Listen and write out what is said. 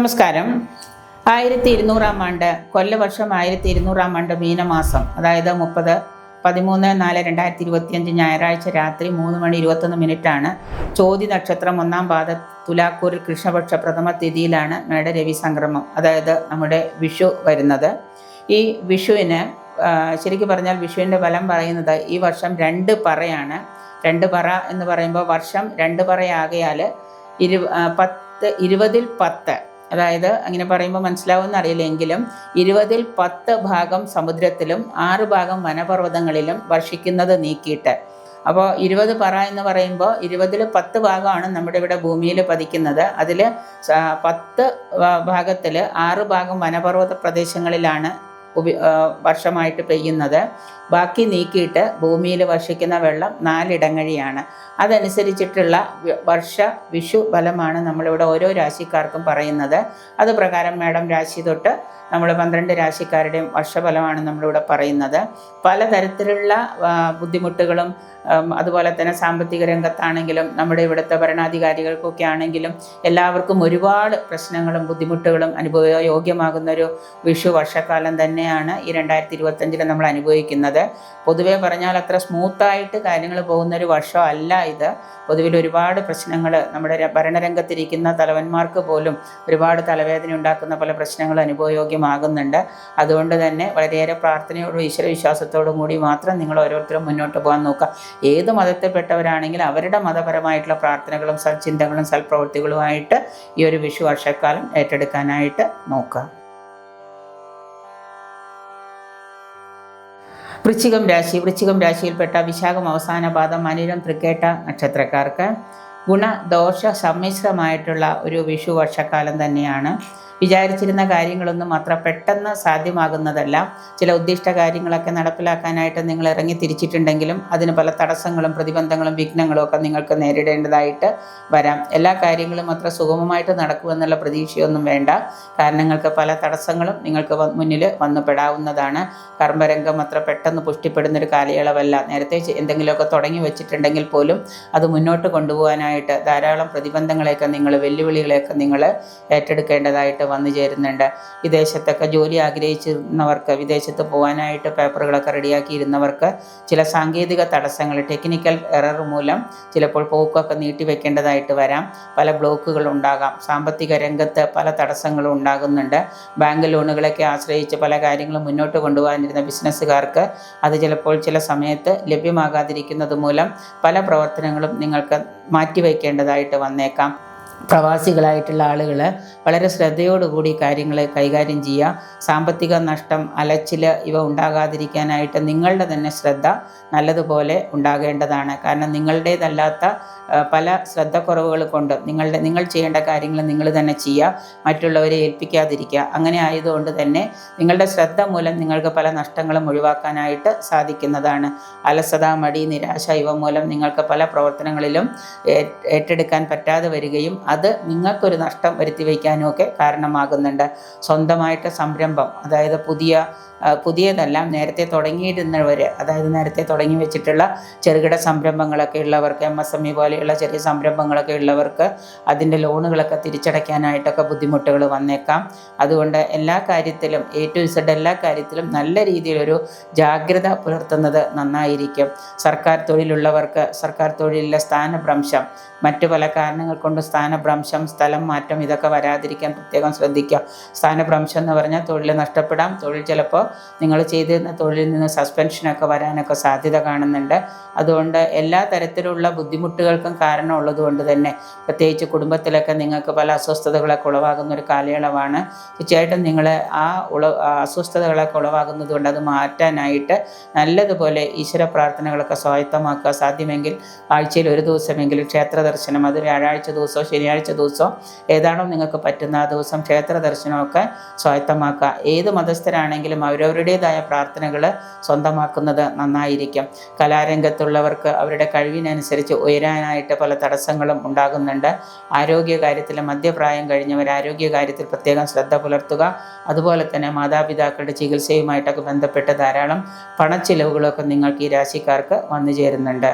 നമസ്കാരം. 1200 ആണ്ട് കൊല്ലവർഷം 1200 ആണ്ട് മീനമാസം, അതായത് 13/4/2025 ഞായറാഴ്ച രാത്രി 3:21 ചോതി നക്ഷത്രം 1-ാം പാദ തുലാക്കൂറിൽ കൃഷ്ണപക്ഷ പ്രഥമ തിഥിയിലാണ് മേടരവി സംക്രമം, അതായത് നമ്മുടെ വിഷു വരുന്നത്. ഈ വിഷുവിന് ശരിക്കും പറഞ്ഞാൽ വിഷുവിൻ്റെ ഫലം പറയുന്നത് ഈ വർഷം 2 പറയാണ്. 2 പറ എന്ന് പറയുമ്പോൾ വർഷം 2 പറയാകയാൽ 20-ൽ 10, അതായത് അങ്ങനെ പറയുമ്പോൾ മനസ്സിലാവുമെന്ന് അറിയില്ലെങ്കിലും 20-ൽ 10 ഭാഗം സമുദ്രത്തിലും 6 ഭാഗം വനപർവ്വതങ്ങളിലും വർഷിക്കുന്നത് നീക്കിയിട്ട്. അപ്പോൾ 20 പറ എന്ന് പറയുമ്പോൾ 20-ൽ 10 ഭാഗമാണ് നമ്മുടെ ഇവിടെ ഭൂമിയിൽ പതിക്കുന്നത്. അതിൽ 10 ഭാഗത്തിൽ 6 ഭാഗം വനപർവ്വത പ്രദേശങ്ങളിലാണ് വർഷമായിട്ട് പെയ്യുന്നത്. ബാക്കി നീക്കിയിട്ട് ഭൂമിയിൽ വർഷിക്കുന്ന വെള്ളം 4 ഇടങ്ങഴിയാണ്. അതനുസരിച്ചിട്ടുള്ള വിഷു ഫലമാണ് നമ്മളിവിടെ ഓരോ രാശിക്കാർക്കും പറയുന്നത്. അത് പ്രകാരം മേടം രാശി തൊട്ട് നമ്മൾ 12 രാശിക്കാരുടെയും വർഷഫലമാണ് നമ്മളിവിടെ പറയുന്നത്. പലതരത്തിലുള്ള ബുദ്ധിമുട്ടുകളും അതുപോലെ തന്നെ സാമ്പത്തിക രംഗത്താണെങ്കിലും നമ്മുടെ ഇവിടുത്തെ ഭരണാധികാരികൾക്കൊക്കെ ആണെങ്കിലും എല്ലാവർക്കും ഒരുപാട് പ്രശ്നങ്ങളും ബുദ്ധിമുട്ടുകളും അനുഭവയോഗ്യമാകുന്നൊരു വിഷു വർഷക്കാലം തന്നെയാണ് ഈ 2025 നമ്മൾ അനുഭവിക്കുന്നത്. പൊതുവെ പറഞ്ഞാൽ അത്ര സ്മൂത്തായിട്ട് കാര്യങ്ങൾ പോകുന്നൊരു വർഷമല്ല ഇത്. പൊതുവിൽ ഒരുപാട് പ്രശ്നങ്ങൾ നമ്മുടെ ഭരണരംഗത്തിരിക്കുന്ന തലവന്മാർക്ക് പോലും ഒരുപാട് തലവേദന ഉണ്ടാക്കുന്ന പല പ്രശ്നങ്ങൾ അനുഭവയോഗ്യമാകുന്നുണ്ട്. അതുകൊണ്ട് തന്നെ വളരെയേറെ പ്രാർത്ഥനയോടും ഈശ്വരവിശ്വാസത്തോടും കൂടി മാത്രം നിങ്ങൾ ഓരോരുത്തരും മുന്നോട്ട് പോകാൻ നോക്കുക. ഏത് മതത്തിൽപ്പെട്ടവരാണെങ്കിലും അവരുടെ മതപരമായിട്ടുള്ള പ്രാർത്ഥനകളും സൽചിന്തകളും സൽപ്രവൃത്തികളുമായിട്ട് ഈ ഒരു വിഷു വർഷക്കാലം ഏറ്റെടുക്കാനായിട്ട് നോക്കുക. വൃശ്ചികം രാശിയിൽപ്പെട്ട വിശാഖം അവസാന പാദം അനിഴം തൃക്കേട്ട നക്ഷത്രക്കാർക്ക് ഗുണദോഷ സമ്മിശ്രമായിട്ടുള്ള ഒരു വിഷു വർഷക്കാലം തന്നെയാണ്. വിചാരിച്ചിരുന്ന കാര്യങ്ങളൊന്നും അത്ര പെട്ടെന്ന് സാധ്യമാകുന്നതല്ല. ചില ഉദ്ദിഷ്ട കാര്യങ്ങളൊക്കെ നടപ്പിലാക്കാനായിട്ട് നിങ്ങൾ ഇറങ്ങി തിരിച്ചിട്ടുണ്ടെങ്കിലും അതിന് പല തടസ്സങ്ങളും പ്രതിബന്ധങ്ങളും വിഘ്നങ്ങളും ഒക്കെ നിങ്ങൾക്ക് നേരിടേണ്ടതായിട്ട് വരാം. എല്ലാ കാര്യങ്ങളും അത്ര സുഗമമായിട്ട് നടക്കുമെന്നുള്ള പ്രതീക്ഷയൊന്നും വേണ്ട. കാരണങ്ങൾക്ക് പല തടസ്സങ്ങളും നിങ്ങൾക്ക് മുന്നിൽ വന്നുപെടാവുന്നതാണ്. കർമ്മരംഗം അത്ര പെട്ടെന്ന് പുഷ്ടിപ്പെടുന്നൊരു കാലയളവല്ല. നേരത്തെ എന്തെങ്കിലുമൊക്കെ തുടങ്ങി വെച്ചിട്ടുണ്ടെങ്കിൽ പോലും അത് മുന്നോട്ട് കൊണ്ടുപോകാനായിട്ട് ധാരാളം പ്രതിബന്ധങ്ങളെയൊക്കെ വെല്ലുവിളികളെയൊക്കെ നിങ്ങൾ ഏറ്റെടുക്കേണ്ടതായിട്ട് വന്നു ചേരുന്നുണ്ട്. വിദേശത്തൊക്കെ ജോലി ആഗ്രഹിച്ചിരുന്നവർക്ക്, വിദേശത്ത് പോകാനായിട്ട് പേപ്പറുകളൊക്കെ റെഡിയാക്കിയിരുന്നവർക്ക് ചില സാങ്കേതിക തടസ്സങ്ങൾ, ടെക്നിക്കൽ എറർ മൂലം ചിലപ്പോൾ പോക്കൊക്കെ നീട്ടിവെക്കേണ്ടതായിട്ട് വരാം. പല ബ്ലോക്കുകൾ ഉണ്ടാകാം. സാമ്പത്തിക രംഗത്ത് പല തടസ്സങ്ങളും ഉണ്ടാകുന്നുണ്ട്. ബാങ്ക് ലോണുകളൊക്കെ ആശ്രയിച്ച് പല കാര്യങ്ങളും മുന്നോട്ട് കൊണ്ടുപോകാനിരുന്ന ബിസിനസ്സുകാർക്ക് അത് ചിലപ്പോൾ ചില സമയത്ത് ലഭ്യമാകാതിരിക്കുന്നത് മൂലം പല പ്രവർത്തനങ്ങളും നിങ്ങൾക്ക് മാറ്റിവെക്കേണ്ടതായിട്ട് വന്നേക്കാം. പ്രവാസികളായിട്ടുള്ള ആളുകൾ വളരെ ശ്രദ്ധയോടുകൂടി കാര്യങ്ങൾ കൈകാര്യം ചെയ്യുക. സാമ്പത്തിക നഷ്ടം, അലച്ചിൽ ഇവ ഉണ്ടാകാതിരിക്കാനായിട്ട് നിങ്ങളുടെ തന്നെ ശ്രദ്ധ നല്ലതുപോലെ ഉണ്ടാകേണ്ടതാണ്. കാരണം നിങ്ങളുടേതല്ലാത്ത പല ശ്രദ്ധക്കുറവുകൾ കൊണ്ട് നിങ്ങൾ ചെയ്യേണ്ട കാര്യങ്ങൾ നിങ്ങൾ തന്നെ ചെയ്യുക, മറ്റുള്ളവരെ ഏൽപ്പിക്കാതിരിക്കുക. അങ്ങനെ ആയതുകൊണ്ട് തന്നെ നിങ്ങളുടെ ശ്രദ്ധ മൂലം നിങ്ങൾക്ക് പല നഷ്ടങ്ങളും ഒഴിവാക്കാനായിട്ട് സാധിക്കുന്നതാണ്. അലസത, മടി, നിരാശ ഇവ മൂലം നിങ്ങൾക്ക് പല പ്രവർത്തനങ്ങളിലും ഏറ്റെടുക്കാൻ പറ്റാതെ വരികയും അത് നിങ്ങൾക്കൊരു നഷ്ടം വരുത്തി വയ്ക്കാനും ഒക്കെ കാരണമാകുന്നുണ്ട്. സ്വന്തമായിട്ട് സംരംഭം, അതായത് പുതിയതെല്ലാം നേരത്തെ തുടങ്ങിയിരുന്നവർ, അതായത് നേരത്തെ തുടങ്ങി വെച്ചിട്ടുള്ള ചെറുകിട സംരംഭങ്ങളൊക്കെ ഉള്ളവർക്ക്, MSME പോലെയുള്ള ചെറിയ സംരംഭങ്ങളൊക്കെ ഉള്ളവർക്ക് അതിൻ്റെ ലോണുകളൊക്കെ തിരിച്ചടയ്ക്കാനായിട്ടൊക്കെ ബുദ്ധിമുട്ടുകൾ വന്നേക്കാം. അതുകൊണ്ട് എല്ലാ കാര്യത്തിലും A to Z എല്ലാ കാര്യത്തിലും നല്ല രീതിയിലൊരു ജാഗ്രത പുലർത്തുന്നത് നന്നായിരിക്കും. സർക്കാർ തൊഴിലുള്ളവർക്ക് സർക്കാർ തൊഴിലിലെ സ്ഥാനഭ്രംശം, മറ്റു പല കാരണങ്ങൾ കൊണ്ട് സ്ഥാനഭ്രംശം, സ്ഥലം മാറ്റം ഇതൊക്കെ വരാതിരിക്കാൻ പ്രത്യേകം ശ്രദ്ധിക്കുക. സ്ഥാനഭ്രംശം എന്ന് പറഞ്ഞാൽ തൊഴിൽ നഷ്ടപ്പെടാം. തൊഴിൽ ചിലപ്പോൾ നിങ്ങൾ ചെയ്തിരുന്ന തൊഴിലിൽ നിന്ന് സസ്പെൻഷനൊക്കെ വരാനൊക്കെ സാധ്യത കാണുന്നുണ്ട്. അതുകൊണ്ട് എല്ലാ തരത്തിലുള്ള ബുദ്ധിമുട്ടുകൾക്കും കാരണമുള്ളത് കൊണ്ട് തന്നെ പ്രത്യേകിച്ച് കുടുംബത്തിലൊക്കെ നിങ്ങൾക്ക് പല അസ്വസ്ഥതകളൊക്കെ ഉളവാകുന്നൊരു കാലയളവാണ്. തീർച്ചയായിട്ടും നിങ്ങൾ ആ അസ്വസ്ഥതകളൊക്കെ ഉളവാകുന്നത് കൊണ്ട് അത് മാറ്റാനായിട്ട് നല്ലതുപോലെ ഈശ്വര പ്രാർത്ഥനകളൊക്കെ സ്വായത്തമാക്കുക. സാധ്യമെങ്കിൽ ആഴ്ചയിൽ ഒരു ദിവസമെങ്കിലും ക്ഷേത്ര ദർശനം, അത് വ്യാഴാഴ്ച ദിവസമോ ശനിയാഴ്ച ദിവസമോ ഏതാണോ നിങ്ങൾക്ക് പറ്റുന്ന ആ ദിവസം ക്ഷേത്ര ദർശനമൊക്കെ സ്വായത്തമാക്കുക. ഏത് മതസ്ഥരാണെങ്കിലും അവരവരുടേതായ പ്രാർത്ഥനകൾ സ്വന്തമാക്കുന്നത് നന്നായിരിക്കും. കലാരംഗത്തുള്ളവർക്ക് അവരുടെ കഴിവിനനുസരിച്ച് ഉയരാനായിട്ട് പല തടസ്സങ്ങളും ഉണ്ടാകുന്നുണ്ട്. ആരോഗ്യകാര്യത്തിൽ മധ്യപ്രായം കഴിഞ്ഞവർ ആരോഗ്യകാര്യത്തിൽ പ്രത്യേകം ശ്രദ്ധ പുലർത്തുക. അതുപോലെ തന്നെ മാതാപിതാക്കളുടെ ചികിത്സയുമായിട്ടൊക്കെ ബന്ധപ്പെട്ട് ധാരാളം പണച്ചിലവുകളൊക്കെ നിങ്ങൾക്ക് ഈ രാശിക്കാർക്ക് വന്നു ചേരുന്നുണ്ട്.